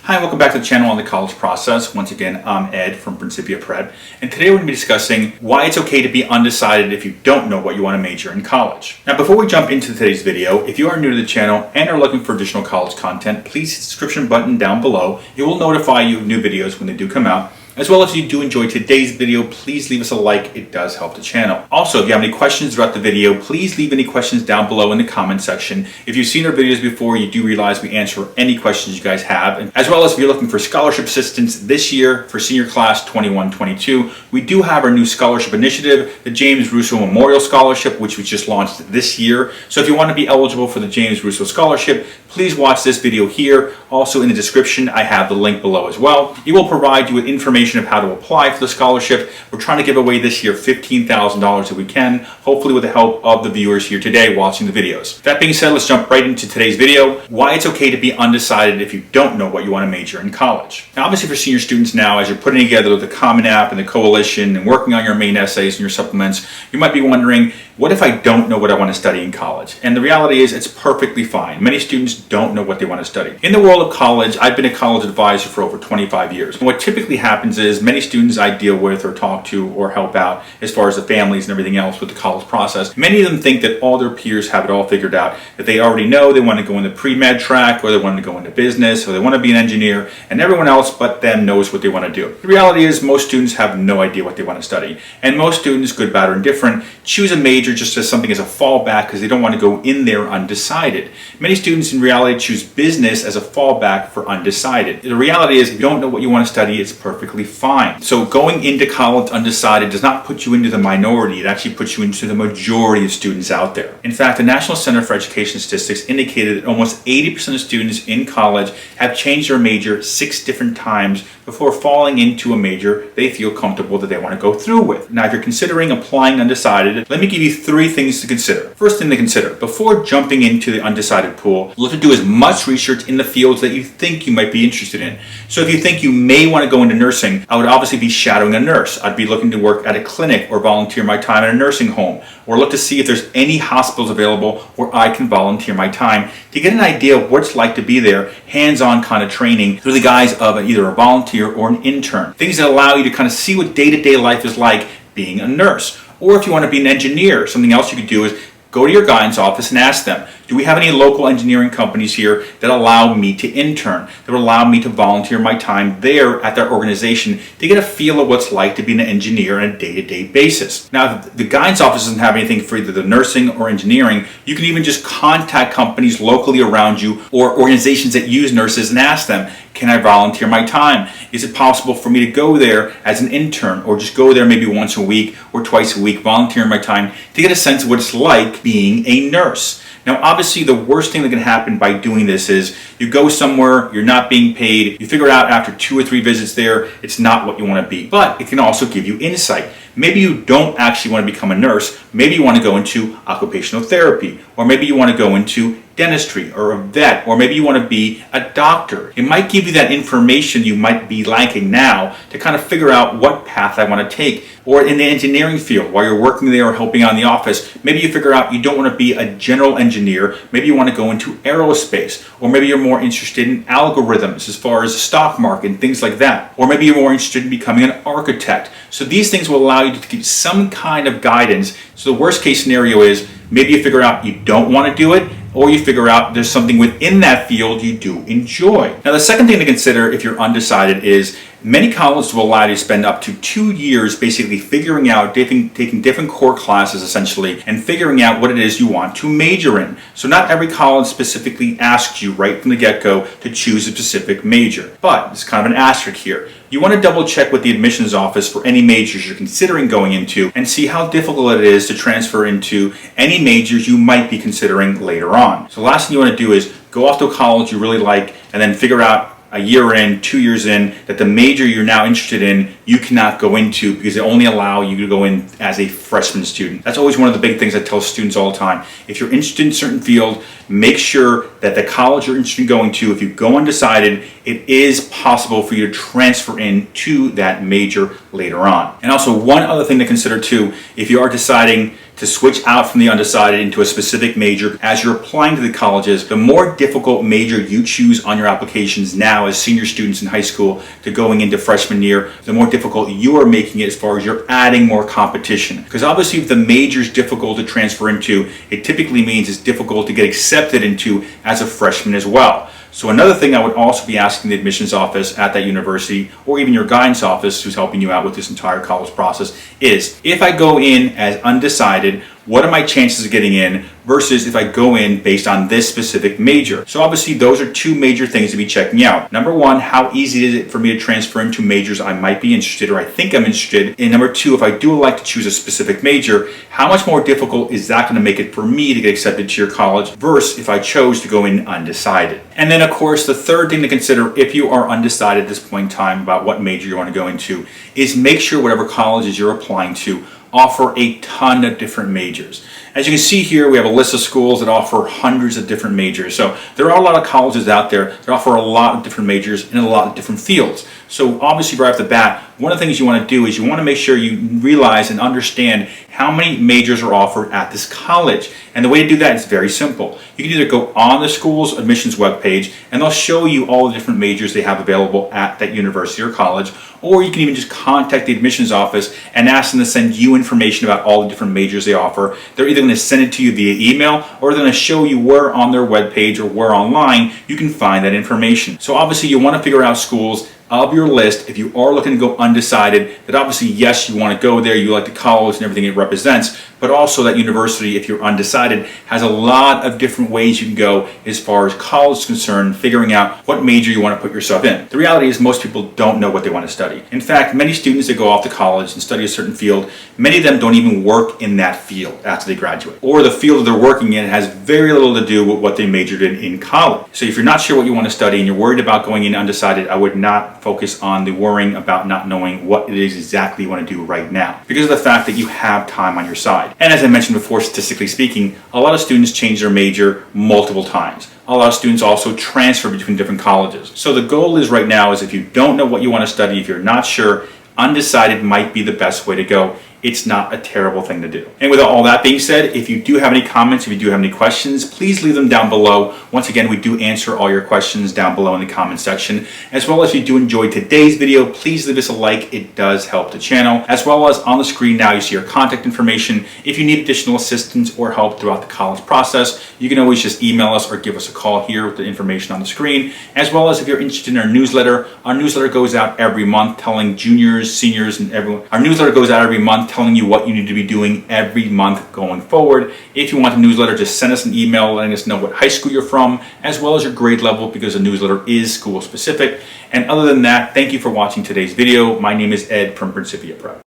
Hi, welcome back to the channel on the college process. Once again, I'm Ed from Principia Prep, and today we're going to be discussing why it's okay to be undecided if you don't know what you want to major in college. Now, before we jump into today's video, if you are new to the channel and are looking for additional college content, please hit the subscription button down below. It will notify you of new videos when they do come out. As well as if you do enjoy today's video, please leave us a like. It does help the channel. Also, if you have any questions throughout the video, please leave any questions down below in the comment section. If you've seen our videos before, you do realize we answer any questions you guys have. And as well as if you're looking for scholarship assistance this year for senior class 21-22, we do have our new scholarship initiative, the James Russo Memorial Scholarship, which we just launched this year. So if you want to be eligible for the James Russo Scholarship, please watch this video here. Also in the description, I have the link below as well. It will provide you with information of how to apply for the scholarship. We're trying to give away this year $15,000 if we can, hopefully with the help of the viewers here today watching the videos. That being said, let's jump right into today's video. Why it's okay to be undecided if you don't know what you want to major in college. Now, obviously for senior students now, as you're putting together the Common App and the Coalition and working on your main essays and your supplements, you might be wondering, what if I don't know what I want to study in college? And the reality is it's perfectly fine. Many students don't know what they want to study. In the world of college, I've been a college advisor for over 25 years. And what typically happens is many students I deal with or talk to or help out as far as the families and everything else with the college process, many of them think that all their peers have it all figured out, that they already know they want to go in the pre-med track or they want to go into business or they want to be an engineer, and everyone else but them knows what they want to do. The reality is most students have no idea what they want to study. And most students, good, bad, or indifferent, choose a major just as something as a fallback because they don't want to go in there undecided. Many students in reality choose business as a fallback for undecided. The reality is if you don't know what you want to study, it's perfectly fine. So going into college undecided does not put you into the minority. It actually puts you into the majority of students out there. In fact, the National Center for Education Statistics indicated that almost 80% of students in college have changed their major 6 different times before falling into a major they feel comfortable that they want to go through with. Now, if you're considering applying undecided, let me give you 3 things to consider. First thing to consider, before jumping into the undecided pool, look to do as much research in the fields that you think you might be interested in. So if you think you may want to go into nursing, I would obviously be shadowing a nurse. I'd be looking to work at a clinic or volunteer my time at a nursing home, or look to see if there's any hospitals available where I can volunteer my time to get an idea of what it's like to be there, hands-on kind of training through the guise of either a volunteer or an intern. Things that allow you to kind of see what day-to-day life is like being a nurse. Or if you want to be an engineer, something else you could do is go to your guidance office and ask them, do we have any local engineering companies here that allow me to intern, that will allow me to volunteer my time there at their organization to get a feel of what's like to be an engineer on a day-to-day basis. Now, if the guidance office doesn't have anything for either the nursing or engineering, you can even just contact companies locally around you or organizations that use nurses and ask them, can I volunteer my time? Is it possible for me to go there as an intern or just go there maybe once a week or twice a week, volunteering my time to get a sense of what it's like being a nurse? Now, obviously, the worst thing that can happen by doing this is you go somewhere, you're not being paid, you figure out after 2 or 3 visits there, it's not what you want to be. But it can also give you insight. Maybe you don't actually want to become a nurse. Maybe you want to go into occupational therapy, or maybe you want to go into dentistry or a vet, or maybe you want to be a doctor. It might give you that information you might be lacking now to kind of figure out what path I want to take. Or in the engineering field, while you're working there or helping out in the office, maybe you figure out you don't want to be a general engineer. Maybe you want to go into aerospace, or maybe you're more interested in algorithms as far as the stock market and things like that. Or maybe you're more interested in becoming an architect. So these things will allow you to get some kind of guidance. So the worst case scenario is maybe you figure out you don't want to do it, or you figure out there's something within that field you do enjoy. Now, the second thing to consider if you're undecided is many colleges will allow you to spend up to 2 years basically figuring out, taking different core classes essentially, and figuring out what it is you want to major in. So not every college specifically asks you right from the get-go to choose a specific major. But it's kind of an asterisk here. You want to double check with the admissions office for any majors you're considering going into and see how difficult it is to transfer into any majors you might be considering later on. So the last thing you want to do is go off to a college you really like and then figure out a year in, 2 years in, that the major you're now interested in, you cannot go into because they only allow you to go in as a freshman student. That's always one of the big things I tell students all the time. If you're interested in a certain field, make sure that the college you're interested in going to, if you go undecided, it is possible for you to transfer into that major later on. And also one other thing to consider too, if you are deciding to switch out from the undecided into a specific major as you're applying to the colleges, the more difficult major you choose on your applications now as senior students in high school to going into freshman year, the more difficult you are making it as far as you're adding more competition. Because obviously if the major is difficult to transfer into, it typically means it's difficult to get accepted into as a freshman as well. So another thing I would also be asking the admissions office at that university, or even your guidance office who's helping you out with this entire college process, is if I go in as undecided, what are my chances of getting in versus if I go in based on this specific major? So obviously those are two major things to be checking out. Number one, how easy is it for me to transfer into majors I might be interested or I think I'm interested? And number two, if I do like to choose a specific major, how much more difficult is that going to make it for me to get accepted to your college versus if I chose to go in undecided? And then of course, the third thing to consider if you are undecided at this point in time about what major you want to go into is make sure whatever colleges you're applying to offer a ton of different majors. As you can see here, we have a list of schools that offer hundreds of different majors. So there are a lot of colleges out there that offer a lot of different majors in a lot of different fields. So obviously right off the bat, one of the things you want to do is you want to make sure you realize and understand how many majors are offered at this college. And the way to do that is very simple. You can either go on the school's admissions webpage and they'll show you all the different majors they have available at that university or college, or you can even just contact the admissions office and ask them to send you information about all the different majors they offer. They're either going to send it to you via email or they're going to show you where on their webpage or where online you can find that information. So obviously you want to figure out schools of your list, if you are looking to go undecided, that obviously yes, you want to go there, you like the college and everything it represents, but also that university, if you're undecided, has a lot of different ways you can go as far as college is concerned, figuring out what major you want to put yourself in. The reality is most people don't know what they want to study. In fact, many students that go off to college and study a certain field, many of them don't even work in that field after they graduate. Or the field that they're working in has very little to do with what they majored in college. So if you're not sure what you want to study and you're worried about going in undecided, I would not focus on the worrying about not knowing what it is exactly you want to do right now, because of the fact that you have time on your side. And as I mentioned before, statistically speaking, a lot of students change their major multiple times. A lot of students also transfer between different colleges. So the goal is right now is if you don't know what you want to study, if you're not sure, undecided might be the best way to go. It's not a terrible thing to do. And with all that being said, if you do have any comments, if you do have any questions, please leave them down below. Once again, we do answer all your questions down below in the comment section. As well as if you do enjoy today's video, please leave us a like. It does help the channel. As well as on the screen now, you see our contact information. If you need additional assistance or help throughout the college process, you can always just email us or give us a call here with the information on the screen. As well as if you're interested in our newsletter goes out every month telling juniors, seniors, and everyone. Our newsletter goes out every month telling you what you need to be doing every month going forward. If you want the newsletter, just send us an email letting us know what high school you're from, as well as your grade level, because the newsletter is school specific. And other than that, thank you for watching today's video. My name is Ed from Principia Prep.